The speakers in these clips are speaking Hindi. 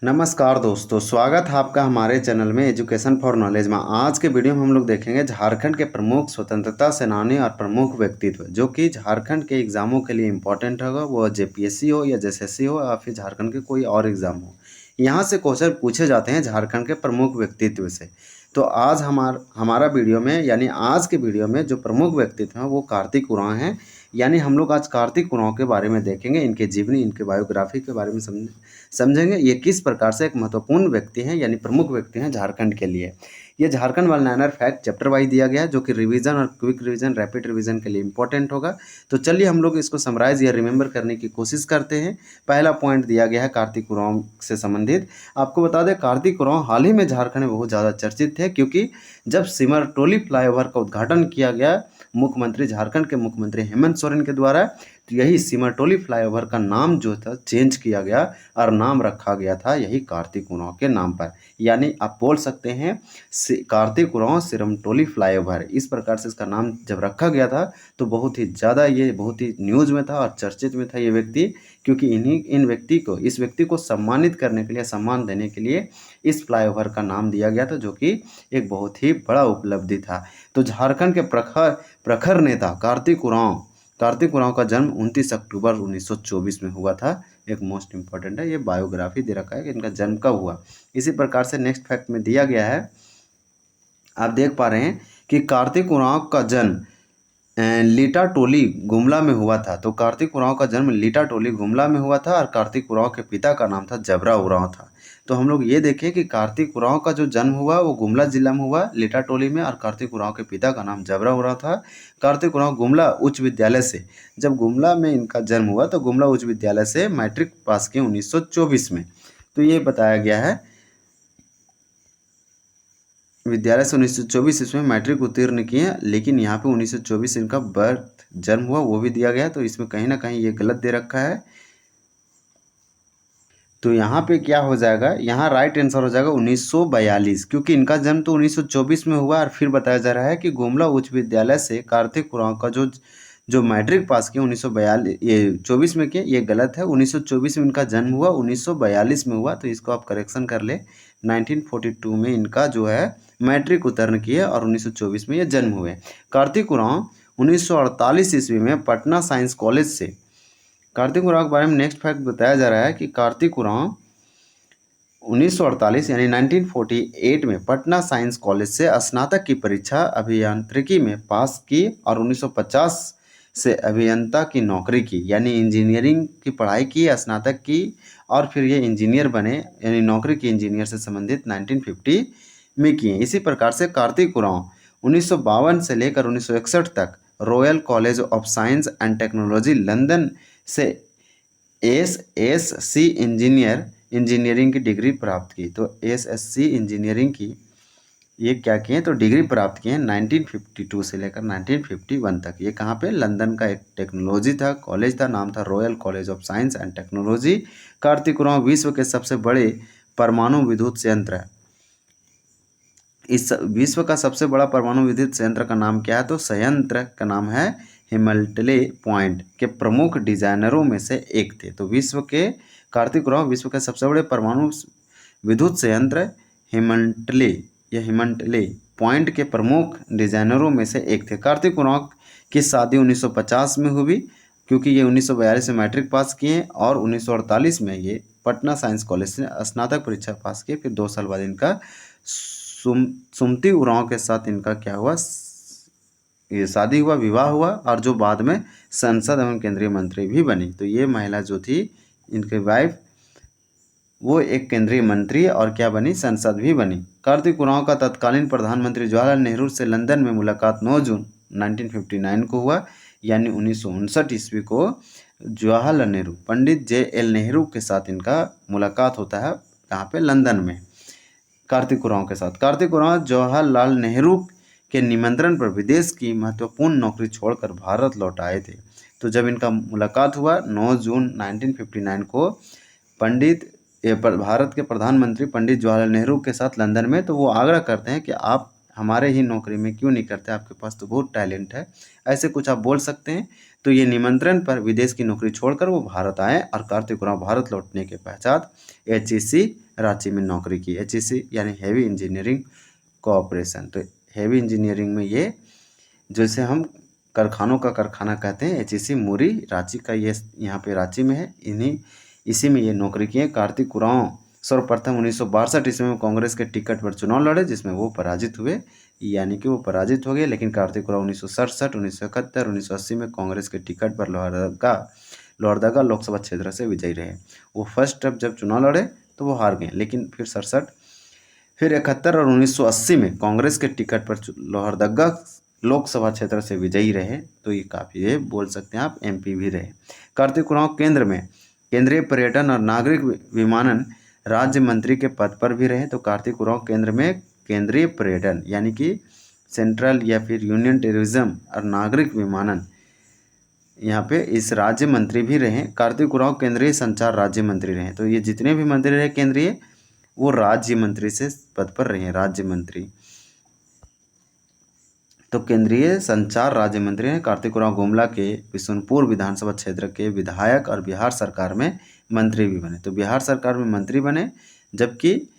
नमस्कार दोस्तों, स्वागत है आपका हमारे चैनल में एजुकेशन फॉर नॉलेज में। आज के वीडियो में हम लोग देखेंगे झारखंड के प्रमुख स्वतंत्रता सेनानी और प्रमुख व्यक्तित्व जो कि झारखंड के एग्जामों के लिए इम्पोर्टेंट होगा, वो जेपीएससी हो या जेएसएससी हो या फिर झारखंड के कोई और एग्जाम हो। यहाँ से क्वेश्चन पूछे जाते हैं झारखंड के प्रमुख व्यक्तित्व से। तो आज हमारा वीडियो में यानी आज के वीडियो में जो प्रमुख व्यक्तित्व हैं वो कार्तिक उरांव हैं। यानी हम लोग आज कार्तिक उरांव के बारे में देखेंगे, इनके जीवनी, इनके बायोग्राफी के बारे में समझेंगे ये किस प्रकार से एक महत्वपूर्ण व्यक्ति हैं यानी प्रमुख व्यक्ति हैं झारखंड के लिए। ये Jharkhand one liner fact chapter wise दिया गया है जो कि रिवीजन और क्विक रिवीजन, रैपिड रिवीजन के लिए इंपॉर्टेंट होगा। तो चलिए हम लोग इसको समराइज या रिमेंबर करने की कोशिश करते हैं। पहला पॉइंट दिया गया है कार्तिक उरांव से संबंधित। आपको बता दें कार्तिक उरांव हाल ही में झारखंड में बहुत ज़्यादा चर्चित थे, क्योंकि जब सिमरटोली फ्लाईओवर का उद्घाटन किया गया मुख्यमंत्री, झारखंड के मुख्यमंत्री हेमंत सोरेन के द्वारा, तो यही सिमरटोली फ्लाईओवर का नाम जो था चेंज किया गया और नाम रखा गया था यही कार्तिक उरांव के नाम पर। यानी आप बोल सकते हैं कार्तिक उरांव सिमरटोली फ्लाईओवर, इस प्रकार से इसका नाम जब रखा गया था तो बहुत ही ज़्यादा ये बहुत ही न्यूज़ में था और चर्चित में था ये व्यक्ति, क्योंकि इस व्यक्ति को सम्मानित करने के लिए, सम्मान देने के लिए इस फ्लाईओवर का नाम दिया गया था, जो कि एक बहुत ही बड़ा उपलब्धि था। तो झारखंड के प्रखर नेता कार्तिक उरांव का जन्म 29 अक्टूबर 1924 में हुआ था। एक मोस्ट इंपॉर्टेंट है, ये बायोग्राफी दे रखा है कि इनका जन्म कब हुआ। इसी प्रकार से नेक्स्ट फैक्ट में दिया गया है, आप देख पा रहे हैं कि कार्तिक उरांव का जन्म लीटा टोली गुमला में हुआ था। तो कार्तिक उरांव का जन्म लीटा टोली गुमला में हुआ था और कार्तिक उरांव के पिता का नाम था जबरा उरांव था। तो हम लोग ये देखें कि कार्तिक उरांव का जो जन्म हुआ वो गुमला जिला में हुआ, लीटा टोली में, और कार्तिक उरांव के पिता का नाम जबरा उरांव था। कार्तिक उरांव गुमला उच्च विद्यालय से, जब गुमला में इनका जन्म हुआ तो गुमला उच्च विद्यालय से मैट्रिक पास किए 1924 में। तो ये बताया गया है विद्यालय से 1924 ईस्वी में मैट्रिक उत्तीर्ण किए, लेकिन यहाँ पे 1924 इनका बर्थ जन्म हुआ वो भी दिया गया, तो इसमें कहीं ना कहीं ये गलत दे रखा है। तो यहाँ पे क्या हो जाएगा, यहाँ राइट आंसर हो जाएगा 1942, क्योंकि इनका जन्म तो 1924 में हुआ और फिर बताया जा रहा है कि गुमला उच्च विद्यालय से कार्तिक उरांव का जो जो मैट्रिक पास किया 1942 ये 24 में किए, ये गलत है। 1924 में इनका जन्म हुआ, 1942 में हुआ, तो इसको आप करेक्शन कर ले। 1942 में इनका जो है मैट्रिक उत्तीर्ण किए और 1924 में ये जन्म हुए। कार्तिक उरांव 1948 ईस्वी में पटना साइंस कॉलेज से, कार्तिक उरांव के बारे में नेक्स्ट फैक्ट बताया जा रहा है कि कार्तिक उरांव 1948 यानी 1948 में पटना साइंस कॉलेज से स्नातक की परीक्षा अभियांत्रिकी में पास की और 1950 से अभियंता की नौकरी की, यानी इंजीनियरिंग की पढ़ाई की, स्नातक की, और फिर ये इंजीनियर बने, यानी नौकरी की इंजीनियर से संबंधित 1950 में किए। इसी प्रकार से कार्तिक उरांव 1952 से लेकर 1961 तक royal college of science and technology London से एसएससी इंजीनियरिंग की डिग्री प्राप्त की। तो एसएससी इंजीनियरिंग की ये क्या किए, तो डिग्री प्राप्त किए 1952 से लेकर 1951 तक। ये कहाँ पे, लंदन का एक टेक्नोलॉजी था, कॉलेज था, नाम था royal college of science and technology. Kartik Oraon विश्व के सबसे बड़े परमाणु विद्युत संयंत्र है। इस विश्व का सबसे बड़ा परमाणु विद्युत संयंत्र का नाम क्या है, तो संयंत्र का नाम है हिमल्टले पॉइंट के प्रमुख डिजाइनरों में से एक थे। तो कार्तिक उरांव विश्व के सबसे बड़े परमाणु विद्युत संयंत्र हिमल्टले पॉइंट के प्रमुख डिजाइनरों में से एक थे। कार्तिक उरांव की शादी 1950 में हुई, क्योंकि ये 1942 में मैट्रिक पास किए और 1948 में ये पटना साइंस कॉलेज से स्नातक परीक्षा पास किए। फिर 2 साल बाद इनका सुमति उरांव के साथ इनका क्या हुआ, ये शादी हुआ, विवाह हुआ, और जो बाद में संसद एवं केंद्रीय मंत्री भी बनी। तो ये महिला जो थी इनकी वाइफ, वो एक केंद्रीय मंत्री और क्या बनी, संसद भी बनी। कार्तिक उरांव का तत्कालीन प्रधानमंत्री जवाहरलाल नेहरू से लंदन में मुलाकात 9 जून 1959 को हुआ, यानी 1959 ईस्वी को जवाहरलाल नेहरू, पंडित JL नेहरू के साथ इनका मुलाकात होता है, कहाँ पे, लंदन में, कार्तिक उरांव के साथ। कार्तिक उरांव जवाहरलाल नेहरू के निमंत्रण पर विदेश की महत्वपूर्ण नौकरी छोड़कर भारत लौट आए थे। तो जब इनका मुलाकात हुआ 9 जून 1959 को भारत के प्रधानमंत्री पंडित जवाहरलाल नेहरू के साथ लंदन में, तो वो आग्रह करते हैं कि आप हमारे ही नौकरी में क्यों नहीं करते, आपके पास तो बहुत टैलेंट है, ऐसे कुछ आप बोल सकते हैं। तो ये निमंत्रण पर विदेश की नौकरी छोड़कर वो भारत आए और कार्तिक उरांव भारत लौटने के पश्चात HEC रांची में नौकरी की। HEC यानी हैवी इंजीनियरिंग कोऑपरेशन। तो हैवी इंजीनियरिंग में ये जैसे हम कारखानों का कारखाना कहते हैं, HEC मुरी रांची का ये यहाँ पे रांची में है, इसी में ये नौकरी की है। कार्तिक उरांव सर्वप्रथम 1962 ईस्वी में कांग्रेस के टिकट पर चुनाव लड़े, जिसमें वो पराजित हुए, यानी कि वो पराजित हो गए। लेकिन कार्तिक उरांव 1967, 1971, 1980 में कांग्रेस के टिकट पर लोहरदगा लोकसभा क्षेत्र से विजयी रहे। वो फर्स्ट स्टेप जब चुनाव लड़े तो वो हार गए, लेकिन फिर 67, फिर 71 और 1980 में कांग्रेस के टिकट पर लोहरदगा लोकसभा क्षेत्र से विजयी रहे। तो ये काफ़ी है, बोल सकते हैं आप MP भी रहे। कार्तिक उरांव केंद्र में केंद्रीय पर्यटन और नागरिक विमानन राज्य मंत्री के पद पर भी रहे। तो कार्तिक उरांव केंद्र में केंद्रीय पर्यटन यानी कि सेंट्रल या फिर यूनियन टूरिज्म और नागरिक विमानन, यहाँ पे इस राज्य मंत्री भी रहे। कार्तिक उरांव केंद्रीय संचार राज्य मंत्री रहे। तो ये जितने भी मंत्री रहे केंद्रीय, वो राज्य मंत्री से पद पर रहे, राज्य मंत्री। तो केंद्रीय संचार राज्य मंत्री हैं कार्तिक उरांव। गुमला के बिशुनपुर विधानसभा क्षेत्र के विधायक और बिहार सरकार में मंत्री भी बने। तो बिहार सरकार में मंत्री बने, जबकि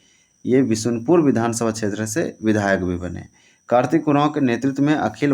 ये बिशुनपुर विधानसभा क्षेत्र से विधायक भी बने। कार्तिक उरांव के नेतृत्व में अखिल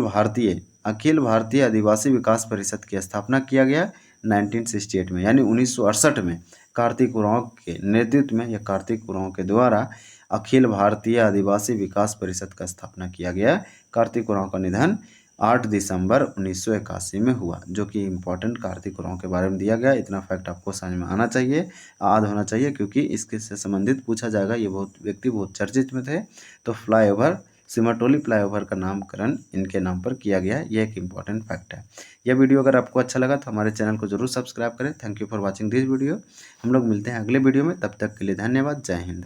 भारतीय आदिवासी विकास परिषद की स्थापना किया गया 1968 में, यानी 1968 में कार्तिक उरांव के नेतृत्व में या कार्तिक उरांव के द्वारा अखिल भारतीय आदिवासी विकास परिषद का स्थापना किया गया। कार्तिक उरांव का निधन 8 दिसंबर 1981 में हुआ, जो कि इम्पोर्टेंट कार्तिक उरांव के बारे में दिया गया। इतना फैक्ट आपको समझ में आना चाहिए, याद होना चाहिए, क्योंकि इसके से संबंधित पूछा जाएगा। ये व्यक्ति बहुत चर्चित में थे। तो फ्लाईओवर सिमरटोली फ्लाईओवर का नामकरण इनके नाम पर किया गया है, ये एक इम्पॉर्टेंट फैक्ट है। यह वीडियो अगर आपको अच्छा लगा तो हमारे चैनल को जरूर सब्सक्राइब करें। Thank you for watching this video. हम लोग मिलते हैं अगले वीडियो में, तब तक के लिए धन्यवाद। जय हिंद।